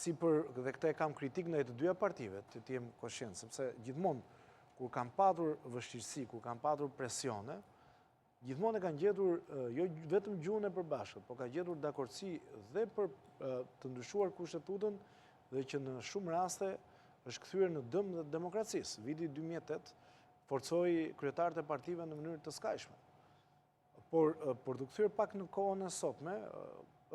dhe këte kam kritik në e të dyja partive, të jem koshient, sepse gjithmonë, kur kam patur vështirësi, kur kam patur presione, gjithmonë e kanë gjetur jo vetëm gjuhën e përbashkët, po ka gjetur dakordsi dhe për të ndryshuar kushtetutën dhe që në shumë raste është kthyer në dëm dhe demokracisë. Viti 2008 forcoi kryetarët e partive në mënyrë të skajshme. Por të kthyer pak në kohën e sotme,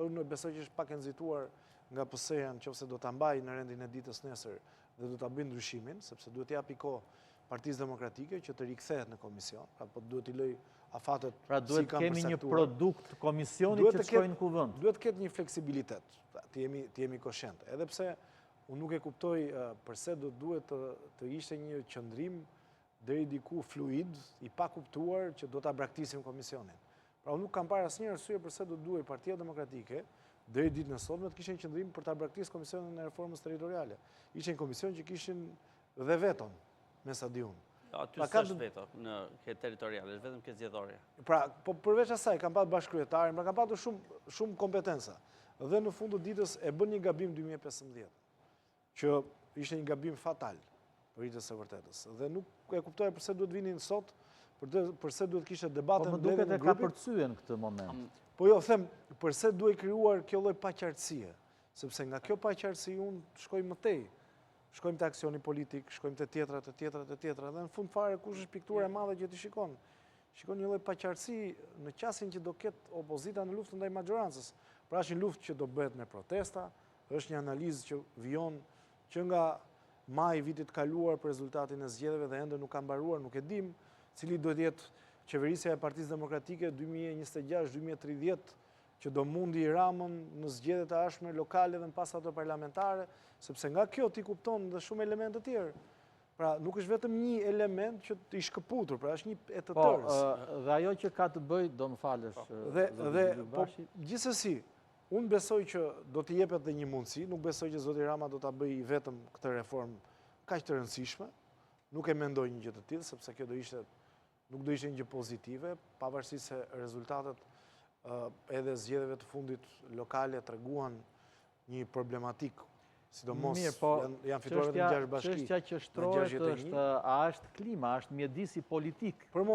unë besoj që është pak e nxituar nga PS-ja nëse do ta mbajë në rendin e ditës nesër dhe do ta bëjë ndryshimin, sepse duhet të japi kohë Partisë Demokratike që të rikthehet në komision, apo duhet t'i lëj afatet pra duhet të kemi një produkt komisioni që të shkojnë në kuvend. Duhet të ketë një fleksibilitet, të jemi koshient. Edhe pse unë nuk e kuptoj përse do duhet të ishte një qëndrim deri diku fluid, i pa kuptuar që do ta braktisim komisionin. Pra unë nuk kam parë asnjë arsye përse do duhej Partia Demokratike deri ditën e sotme të kishte një qëndrim për ta braktisur komisionin e reformës territoriale. Ishte një komision që kishin dhe veton me sa di unë. Aty s'është veto në territoriale, është vetëm ke zgjedhorja. Pra, po përveç asaj kanë pasur bashkëkryetarin, pra kanë pasur shumë kompetenca. Dhe në fund të ditës e bën një gabim 2015, që ishte një gabim fatal për ritjes së vërtetës. Dhe nuk e kuptoj pse duhet vinin sot, përse duhet kishte debate në grupin. Po më duket e ka përcyer në këtë moment. Po jo, them, përse duhet krijuar kjo lloj paqartësie, sepse nga kjo paqartësi unë shkoj më tej. Shkojmë të aksioni politik, shkojmë të tjetra, dhe në fund fare kush është piktura e madhe që ti shikon. Shikon një lloj paqartësi në qasjen që do ketë opozita në luftën ndaj majorancës. Pra është një luftë që do bëhet me protesta, është një analizë që vijon që nga maj vitit kaluar për rezultatin e zgjedhjeve dhe ende nuk ka mbaruar, nuk e dim, cili duhet jetë qeverisja e Partisë Demokratike 2026-2030, që do mundi Ramën në zgjedhjet e ardhshme lokale dhe në pas ato parlamentare, sepse nga kjo ti kupton dhe shumë elemente të tjerë. Pra, nuk është vetëm një element që të i shkëputur, pra është një e të tërës. Dhe ajo që ka të bëjë, do më falësh. Dhe, gjithsesi, unë besoj që do t'i jepet dhe një mundësi, nuk besoj që zoti Rama do t'a bëjë vetëm këtë reformë kaq të rëndësishme, nuk e mendoj një gjë të tillë, sepse kjo nuk do ishte një gjë pozitive, pavarësisht se rezultatet edhe zgjedhjeve të fundit lokale treguan një problematik, sidomos janë fituar vetëm 6 bashki. Çështja që shtrohet është, a është klima, a është mjedisi politik.